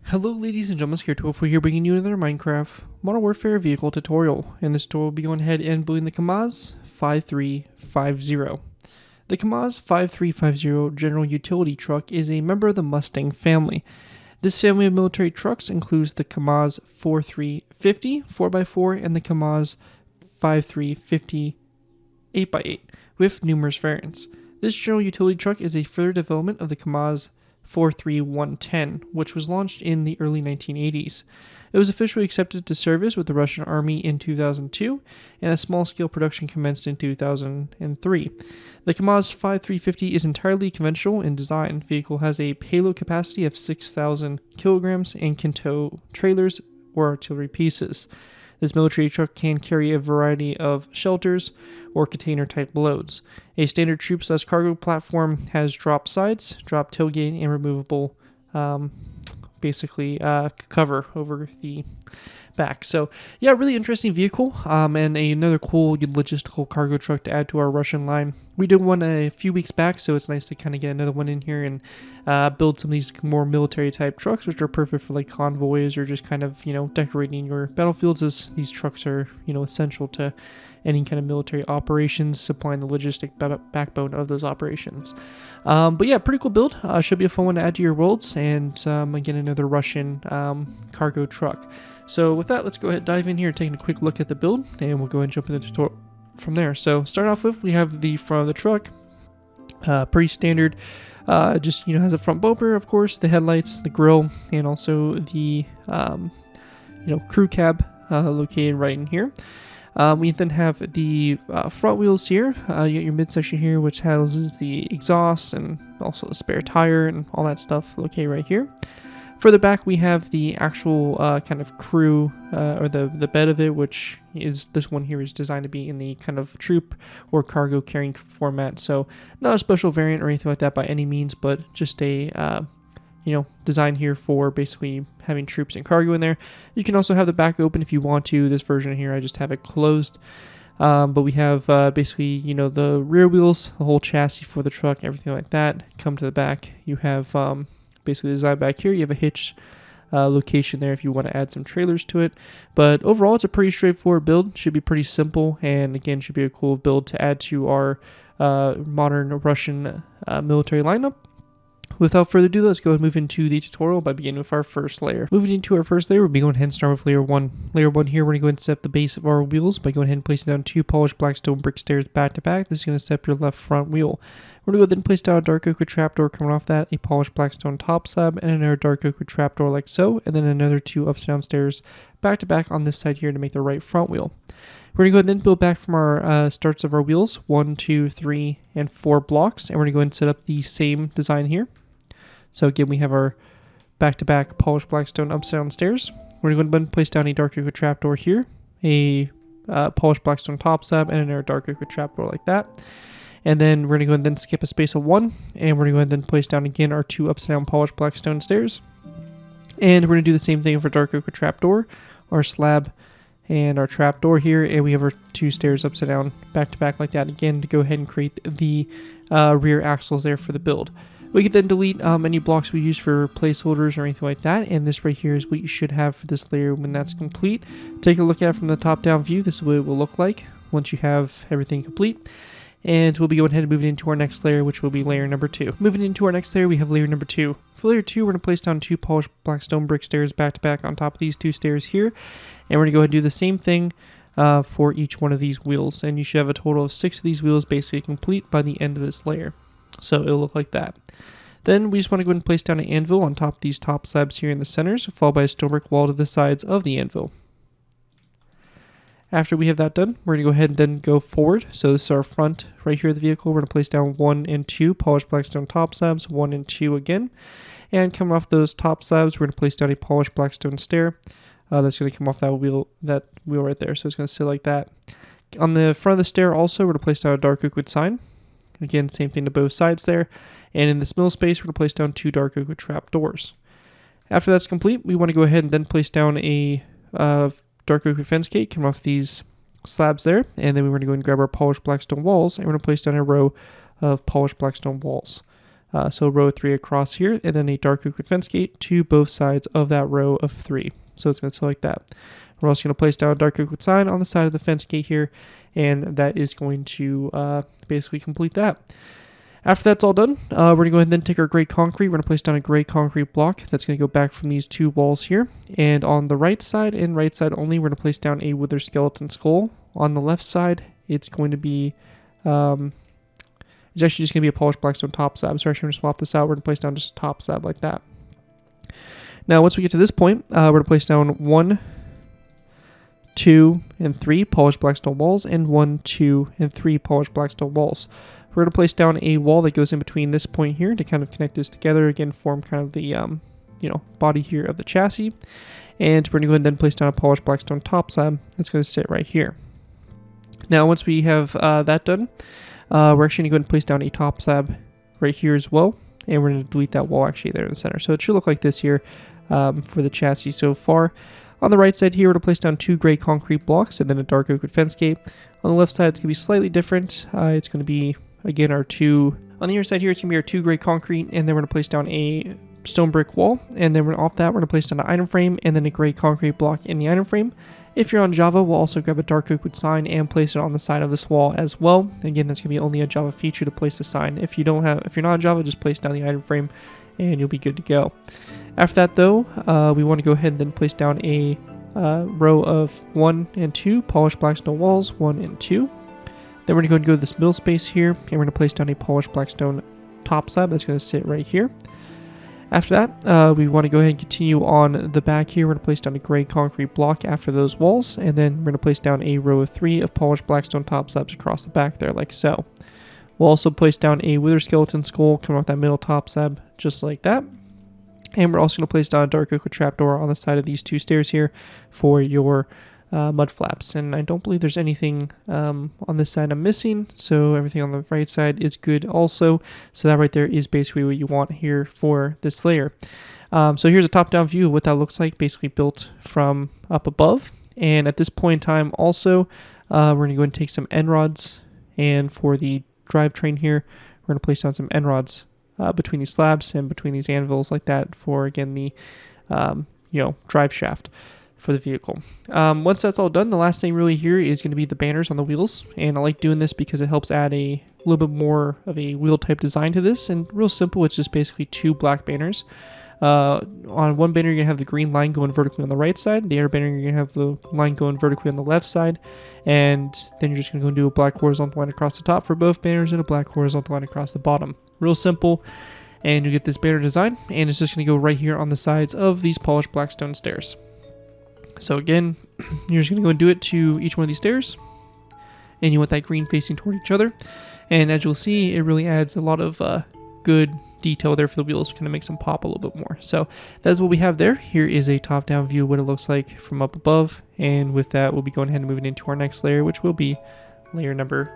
Hello ladies and gentlemen, Scared12 here bringing you another Minecraft Modern Warfare vehicle tutorial. In this tutorial we'll be going ahead and building the Kamaz-5350. The Kamaz-5350 General Utility Truck is a member of the Mustang family. This family of military trucks includes the Kamaz-5350 4x4 and the Kamaz-5350 8x8 with numerous variants. This general utility truck is a further development of the Kamaz-43110, which was launched in the early 1980s. It was officially accepted to service with the Russian Army in 2002, and a small-scale production commenced in 2003. The Kamaz-5350 is entirely conventional in design. The vehicle has a payload capacity of 6,000 kilograms and can tow trailers or artillery pieces. This military truck can carry a variety of shelters or container-type loads. A standard troop/cargo platform has drop sides, drop tailgate, and removable, cover over the back. So, yeah, really interesting vehicle, and another cool logistical cargo truck to add to our Russian line. We did one a few weeks back, so it's nice to kind of get another one in here and build some of these more military type trucks, which are perfect for like convoys or just kind of, decorating your battlefields, as these trucks are, essential to any kind of military operations, supplying the logistic backbone of those operations. But yeah, pretty cool build. Should be a fun one to add to your worlds, and again, another Russian cargo truck. So with that, let's go ahead and dive in here, taking a quick look at the build, and we'll go ahead and jump into the tutorial from there. So starting off with, we have the front of the truck. Pretty standard, just has a front bumper, of course, the headlights, the grille, and also the crew cab located right in here. We then have the front wheels here. You got your midsection here, which houses the exhaust and also the spare tire and all that stuff located right here. Further back, we have the actual kind of crew, or the bed of it, which is, this one here is designed to be in the kind of troop or cargo carrying format. So not a special variant or anything like that by any means, but just a design here for basically having troops and cargo in there. You can also have the back open if you want to. This version here, I just have it closed. But we have basically, the rear wheels, the whole chassis for the truck, everything like that. Come to the back. You have basically the design back here. You have a hitch location there if you want to add some trailers to it. But overall, it's a pretty straightforward build. Should be pretty simple, and again, should be a cool build to add to our modern Russian military lineup. Without further ado, let's go ahead and move into the tutorial by beginning with our first layer. Moving into our first layer, we'll be going ahead and start with layer 1. Layer 1 here, we're going to go ahead and set up the base of our wheels by going ahead and placing down 2 polished black stone brick stairs back to back. This is going to set up your left front wheel. We're going to go ahead and place down a dark oak trapdoor coming off that, a polished black stone top slab, and another dark oak trapdoor like so, and then another 2 upside down stairs back to back on this side here to make the right front wheel. We're going to go ahead and then build back from our starts of our wheels, 1, 2, 3, and 4 blocks, and we're going to go ahead and set up the same design here. So again, we have our back-to-back polished blackstone upside down stairs. We're going to go ahead and place down a dark oak trapdoor here, a polished blackstone top slab, and another dark oak trapdoor like that. And then we're going to go ahead and then skip a space of 1, and we're going to go ahead and then place down again our 2 upside down polished blackstone stairs. And we're going to do the same thing for dark oak trapdoor, our slab, and our trapdoor here, and we have our 2 stairs upside down back-to-back like that again to go ahead and create the rear axles there for the build. We can then delete any blocks we use for placeholders or anything like that, and this right here is what you should have for this layer when that's complete. Take a look at it from the top-down view. This is what it will look like once you have everything complete. And we'll be going ahead and moving into our next layer, which will be layer number 2. Moving into our next layer, we have layer number 2. For layer 2, we're going to place down 2 polished black stone brick stairs back-to-back on top of these 2 stairs here, and we're going to go ahead and do the same thing for each one of these wheels, and you should have a total of 6 of these wheels basically complete by the end of this layer. So it'll look like that. Then we just want to go ahead and place down an anvil on top of these top slabs here in the centers, followed by a stone brick wall to the sides of the anvil. After we have that done, we're going to go ahead and then go forward. So this is our front right here of the vehicle. We're going to place down 1 and 2 polished blackstone top slabs, 1 and 2 again. And coming off those top slabs, we're going to place down a polished blackstone stair. That's going to come off that wheel right there. So it's going to sit like that. On the front of the stair also, we're going to place down a dark oak wood sign. Again, same thing to both sides there. And in this middle space, we're going to place down 2 dark oak trap doors. After that's complete, we want to go ahead and then place down a dark oak fence gate coming off these slabs there. And then we're going to go and grab our polished blackstone walls, and we're going to place down a row of polished blackstone walls. So row of 3 across here, and then a dark oak wood fence gate to both sides of that row of 3. So it's going to select that. We're also going to place down a dark oak wood sign on the side of the fence gate here, and that is going to basically complete that. After that's all done, we're going to go ahead and then take our gray concrete. We're going to place down a gray concrete block that's going to go back from these 2 walls here. And on the right side and right side only, we're going to place down a wither skeleton skull. On the left side, it's going to be, it's actually just going to be a polished blackstone top slab. So actually, I'm going to swap this out. We're going to place down just a top slab like that. Now, once we get to this point, we're going to place down 1, 2, and 3 polished blackstone walls, and 1, 2, and 3 polished blackstone walls. We're going to place down a wall that goes in between this point here to kind of connect this together, again, form kind of the, body here of the chassis. And we're going to go ahead and then place down a polished blackstone top slab that's going to sit right here. Now, once we have that done, we're actually going to go ahead and place down a top slab right here as well. And we're going to delete that wall actually there in the center. So it should look like this here for the chassis so far. On the right side here, we're going to place down 2 gray concrete blocks and then a dark oak wood fence gate. On the left side, it's going to be slightly different. It's going to be, again, our 2... On the other side here, it's going to be our 2 gray concrete, and then we're going to place down a stone brick wall. And then off that, we're going to place down an item frame and then a gray concrete block in the item frame. If you're on Java, we'll also grab a dark oak wood sign and place it on the side of this wall as well. Again, that's going to be only a Java feature to place the sign. If you're not on Java, just place down the item frame and you'll be good to go. After that, though, we want to go ahead and then place down a row of 1 and 2 polished blackstone walls, 1 and 2. Then we're going to go to this middle space here, and we're going to place down a polished blackstone top slab that's going to sit right here. After that, we want to go ahead and continue on the back here. We're going to place down a gray concrete block after those walls, and then we're going to place down a row of 3 of polished blackstone top slabs across the back there, like so. We'll also place down a wither skeleton skull coming off that middle top slab, just like that. And we're also going to place down a dark oak wood trapdoor on the side of these 2 stairs here for your mud flaps. And I don't believe there's anything on this side I'm missing, so everything on the right side is good also. So that right there is basically what you want here for this layer. So here's a top-down view of what that looks like, basically built from up above. And at this point in time also, we're going to go and take some end rods, and for the drivetrain here, we're going to place down some end rods between these slabs and between these anvils like that for, again, the drive shaft for the vehicle. Once that's all done, the last thing really here is going to be the banners on the wheels, and I like doing this because it helps add a little bit more of a wheel type design to this. And real simple, it's just basically 2 black banners. On one banner, you're going to have the green line going vertically on the right side. The other banner, you're going to have the line going vertically on the left side. And then you're just going to go and do a black horizontal line across the top for both banners and a black horizontal line across the bottom. Real simple. And you get this banner design, and it's just going to go right here on the sides of these polished blackstone stairs. So again, you're just going to go and do it to each one of these stairs. And you want that green facing toward each other. And as you'll see, it really adds a lot of good detail there for the wheels, kind of makes them pop a little bit more. So that's what we have there. Here is a top-down view of what it looks like from up above. And with that, we'll be going ahead and moving into our next layer, which will be layer number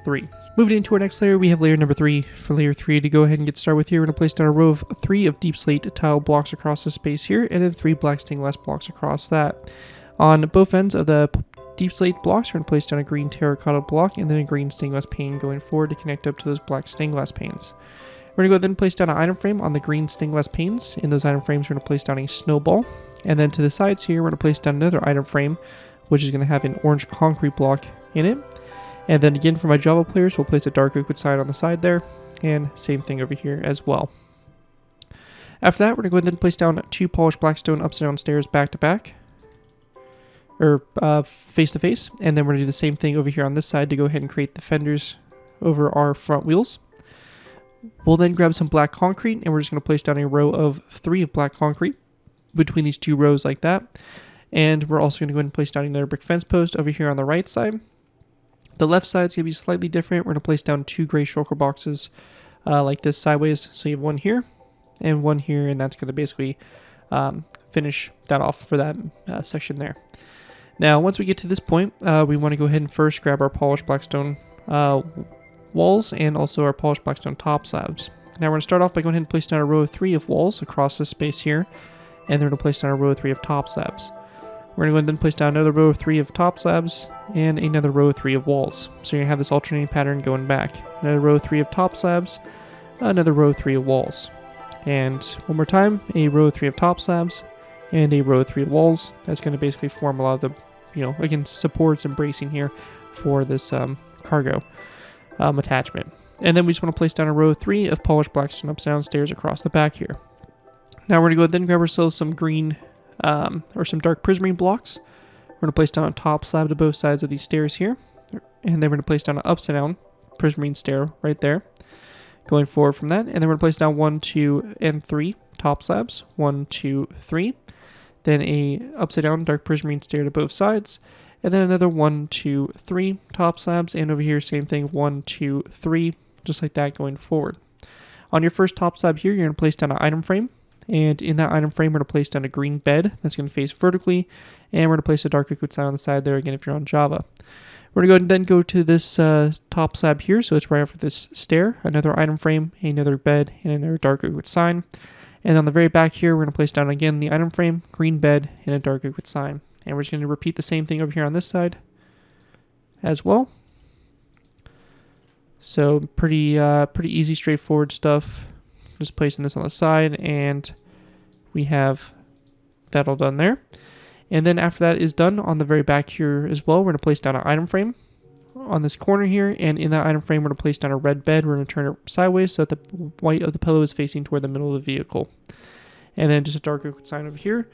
3. Moving into our next layer, we have layer number 3. For layer 3 to go ahead and get started with here, we're going to place down a row of 3 of deep slate tile blocks across the space here, and then 3 black stained glass blocks across that. On both ends of the deep slate blocks, we're going to place down a green terracotta block and then a green stained glass pane going forward to connect up to those black stained glass panes. We're going to go ahead and place down an item frame on the green stained glass panes. In those item frames, we're going to place down a snowball. And then to the sides here, we're going to place down another item frame, which is going to have an orange concrete block in it. And then again, for my Java players, we'll place a dark oak wood sign on the side there. And same thing over here as well. After that, we're going to go ahead and place down 2 polished blackstone upside down stairs back to back. Or face to face. And then we're going to do the same thing over here on this side to go ahead and create the fenders over our front wheels. We'll then grab some black concrete, and we're just going to place down a row of 3 of black concrete between these 2 rows like that. And we're also going to go ahead and place down another brick fence post over here on the right side. The left side is going to be slightly different. We're going to place down 2 gray shulker boxes like this sideways. So you have one here and one here, and that's going to basically finish that off for that section there. Now, once we get to this point, we want to go ahead and first grab our polished blackstone walls and also our polished blackstone top slabs. Now we're going to start off by going ahead and place down a row of 3 of walls across this space here, and then we're going to place down a row of 3 of top slabs. We're going to go ahead and then place down another row of 3 of top slabs and another row of 3 of walls. So you're going to have this alternating pattern going back. Another row of 3 of top slabs, another row 3 of walls. And one more time, a row 3 of top slabs and a row 3 of walls. That's going to basically form a lot of the, again, supports and bracing here for this cargo attachment. And then we just want to place down a row 3 of polished blackstone upside-down stairs across the back here. Now we're going to go ahead and grab ourselves some green or some dark prismarine blocks. We're going to place down a top slab to both sides of these stairs here. And then we're going to place down an upside-down prismarine stair right there. Going forward from that, and then we're going to place down 1, 2, and 3 top slabs. 1, 2, 3. Then a upside-down dark prismarine stair to both sides. And then another 1, 2, 3 top slabs. And over here, same thing, 1, 2, 3. Just like that going forward. On your first top slab here, you're going to place down an item frame. And in that item frame, we're going to place down a green bed that's going to face vertically. And we're going to place a dark oak wood sign on the side there, again, if you're on Java. We're going to go ahead and then go to this top slab here, so it's right after this stair, another item frame, another bed, and another dark oak wood sign. And on the very back here, we're going to place down again the item frame, green bed, and a dark oak wood sign. And we're just going to repeat the same thing over here on this side as well. So pretty easy, straightforward stuff. Just placing this on the side, and we have that all done there. And then after that is done, on the very back here as well, we're going to place down an item frame on this corner here. And in that item frame, we're going to place down a red bed. We're going to turn it sideways so that the white of the pillow is facing toward the middle of the vehicle. And then just a dark oak sign over here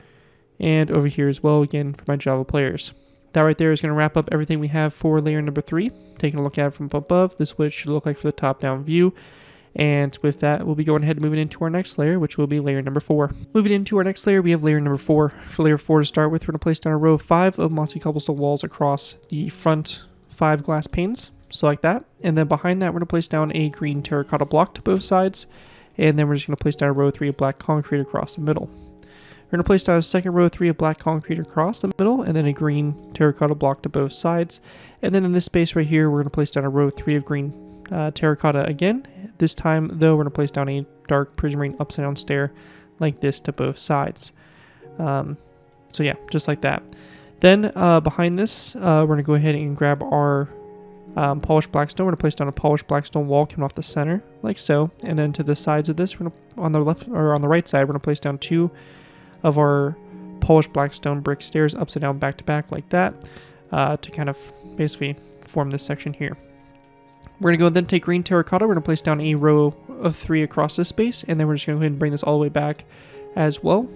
and over here as well, again, for my Java players. That right there is going to wrap up everything we have for layer number 3. Taking a look at it from above, this is what it should look like for the top-down view. And with that, we'll be going ahead and moving into our next layer, which will be layer number 4. Moving into our next layer, we have layer number 4. For layer 4 to start with, we're going to place down a row of 5 of mossy cobblestone walls across the front 5 glass panes, so like that. And then behind that, we're going to place down a green terracotta block to both sides. And then we're just going to place down a row 3 of black concrete across the middle. We're going to place down a second row 3 of black concrete across the middle, and then a green terracotta block to both sides. And then in this space right here, we're going to place down a row 3 of green terracotta again. This time, though, we're going to place down a dark prismarine upside-down stair like this to both sides. So yeah, just like that. Then behind this, we're going to go ahead and grab our polished blackstone. We're going to place down a polished blackstone wall coming off the center, like so. And then to the sides of this, we're going to, on the left or on the right side, we're going to place down 2 of our polished blackstone brick stairs upside down back to back like that to kind of basically form this section here. We're going to go and then take green terracotta. We're going to place down a row of 3 across this space, and then we're just going to go ahead and bring this all the way back as well.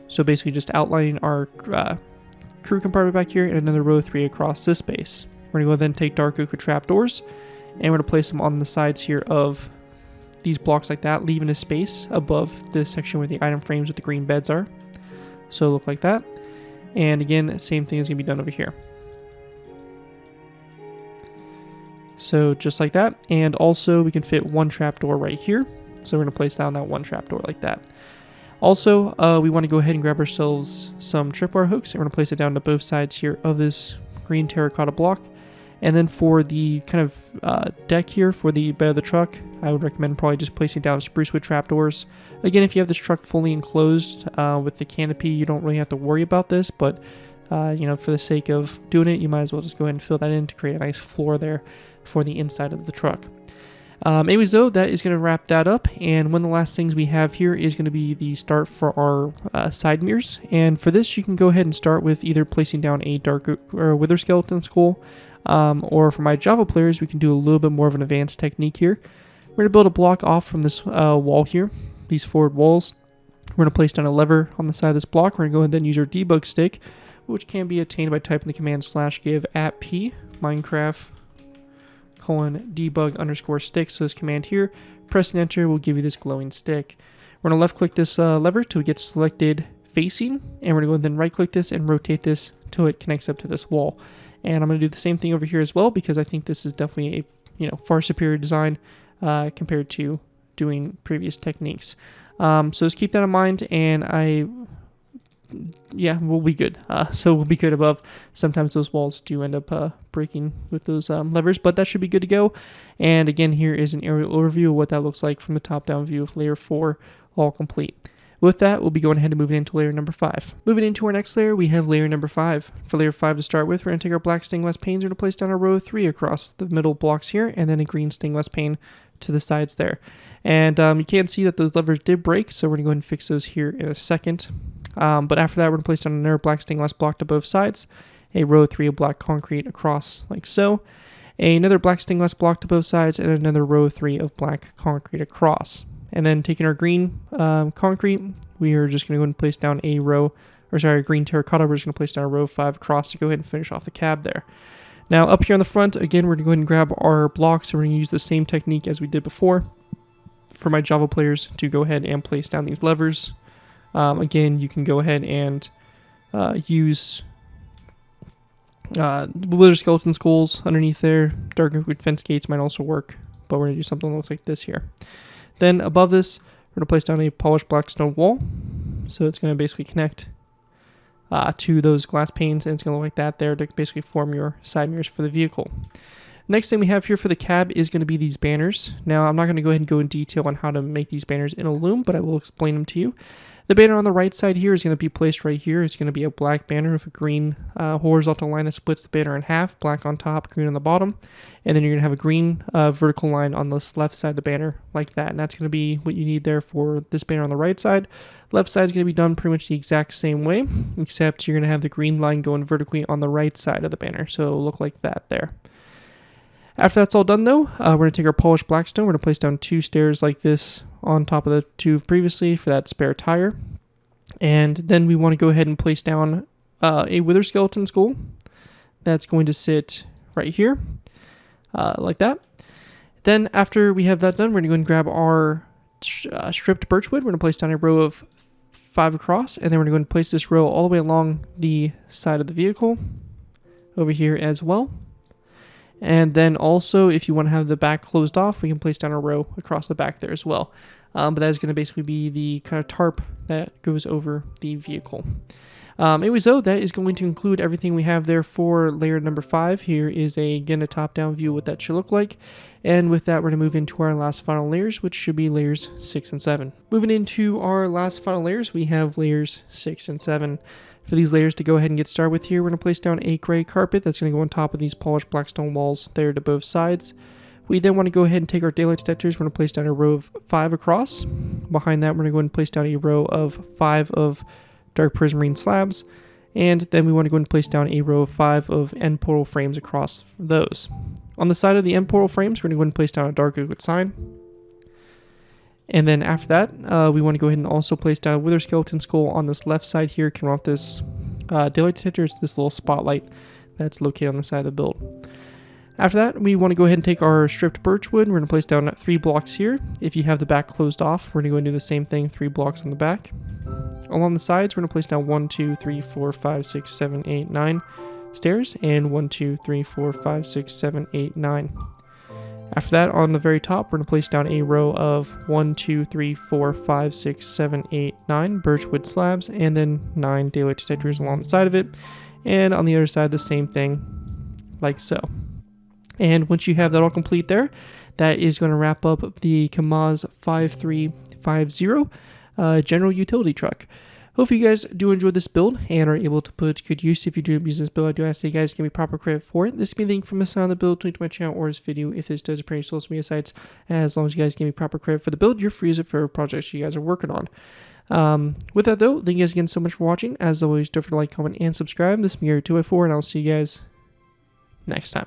So basically just outlining our crew compartment back here and another row of 3 across this space. We're going to go then take dark oak trapdoors, and we're going to place them on the sides here of these blocks like that, leaving a space above this section where the item frames with the green beds are. So it'll look like that. And again, same thing is going to be done over here. So just like that. And also we can fit 1 trapdoor right here. So we're going to place down that 1 trapdoor like that. Also, we want to go ahead and grab ourselves some tripwire hooks, and we're going to place it down to both sides here of this green terracotta block. And then for the kind of deck here for the bed of the truck, I would recommend probably just placing down spruce wood trapdoors. Again, if you have this truck fully enclosed with the canopy, you don't really have to worry about this, but for the sake of doing it, you might as well just go ahead and fill that in to create a nice floor there for the inside of the truck. Anyways, though, that is going to wrap that up, and one of the last things we have here is going to be the start for our side mirrors. And for this, you can go ahead and start with either placing down a dark or wither skeleton skull, or for my Java players, we can do a little bit more of an advanced technique here. We're going to build a block off from this wall here, these forward walls. We're going to place down a lever on the side of this block. We're going to go ahead and then use our debug stick, which can be obtained by typing the command /give @p Minecraft :debug_stick. So this command here, pressing enter will give you this glowing stick. We're going to left click this lever till it gets selected facing, and we're going to go and then right click this and rotate this till it connects up to this wall. And I'm going to do the same thing over here as well, because I think this is definitely a far superior design compared to doing previous techniques. So just keep that in mind, and we'll be good. So we'll be good above. Sometimes those walls do end up breaking with those levers, but that should be good to go. And again, here is an aerial overview of what that looks like from the top-down view of layer 4, all complete. With that, we'll be going ahead and moving into layer number 5. Moving into our next layer, we have layer number 5. For layer 5 to start with, we're going to take our black stained glass panes. We're going to place down a row of 3 across the middle blocks here, and then a green stained glass pane to the sides there. And you can see that those levers did break, so we're going to go ahead and fix those here in a second. But after that, we're going to place down another black stained glass block to both sides, a row of 3 of black concrete across like so, another black stained glass block to both sides, and another row of 3 of black concrete across. And then taking our green concrete, we are just going to go ahead and place down a row, green terracotta, we're just going to place down a row of 5 across to go ahead and finish off the cab there. Now up here on the front, again, we're going to go ahead and grab our blocks, and we're going to use the same technique as we did before for my Java players to go ahead and place down these levers. Again, you can go ahead and use wither skeleton skulls underneath there. Dark liquid fence gates might also work, but we're going to do something that looks like this here. Then above this, we're going to place down a polished black stone wall. So it's going to basically connect to those glass panes, and it's going to look like that there to basically form your side mirrors for the vehicle. Next thing we have here for the cab is going to be these banners. Now, I'm not going to go ahead and go in detail on how to make these banners in a loom, but I will explain them to you. The banner on the right side here is going to be placed right here. It's going to be a black banner with a green horizontal line that splits the banner in half, black on top, green on the bottom. And then you're going to have a green vertical line on this left side of the banner like that. And that's going to be what you need there for this banner on the right side. Left side is going to be done pretty much the exact same way, except you're going to have the green line going vertically on the right side of the banner. So it'll look like that there. After that's all done though, we're going to take our polished blackstone. We're going to place down 2 stairs like this on top of the 2 previously for that spare tire. And then we want to go ahead and place down a wither skeleton skull. That's going to sit right here, like that. Then after we have that done, we're going to go and grab our stripped birchwood. We're going to place down a row of 5 across, and then we're going to place this row all the way along the side of the vehicle over here as well. And then also, if you want to have the back closed off, we can place down a row across the back there as well. But that is going to basically be the kind of tarp that goes over the vehicle. Anyways, though, that is going to include everything we have there for layer number 5. Here is, again, a top-down view of what that should look like. And with that, we're going to move into our last final layers, which should be layers 6 and 7. Moving into our last final layers, we have layers 6 and 7. For these layers to go ahead and get started with here, we're going to place down a gray carpet that's going to go on top of these polished black stone walls there to both sides. We then want to go ahead and take our daylight detectors. We're going to place down a row of 5 across. Behind that, we're going to go ahead and place down a row of 5 of dark prismarine slabs. And then we want to go ahead and place down a row of 5 of end portal frames across those. On the side of the end portal frames, we're going to go ahead and place down a dark liquid sign. And then after that, we want to go ahead and also place down a wither skeleton skull on this left side here. Coming off this daylight detector, it's this little spotlight that's located on the side of the build. After that, we want to go ahead and take our stripped birchwood. We're going to place down 3 blocks here. If you have the back closed off, we're going to go and do the same thing, 3 blocks on the back. Along the sides, we're going to place down 1, 2, 3, 4, 5, 6, 7, 8, 9 stairs, and 1, 2, 3, 4, 5, 6, 7, 8, 9. After that, on the very top, we're going to place down a row of 1, 2, 3, 4, 5, 6, 7, 8, 9 birchwood slabs, and then 9 daylight detectors along the side of it. And on the other side, the same thing, like so. And once you have that all complete there, that is going to wrap up the Kamaz-5350 general utility truck. Hope you guys do enjoy this build and are able to put good use. If you do use this build, I do ask that you guys give me proper credit for it. This can be a link from the side of the build, link to my channel or this video if this does appear on social media sites. As long as you guys give me proper credit for the build, you're free to use it for projects you guys are working on. With that though, thank you guys again so much for watching. As always, don't forget to like, comment, and subscribe. This is me here, 2x4, and I'll see you guys next time.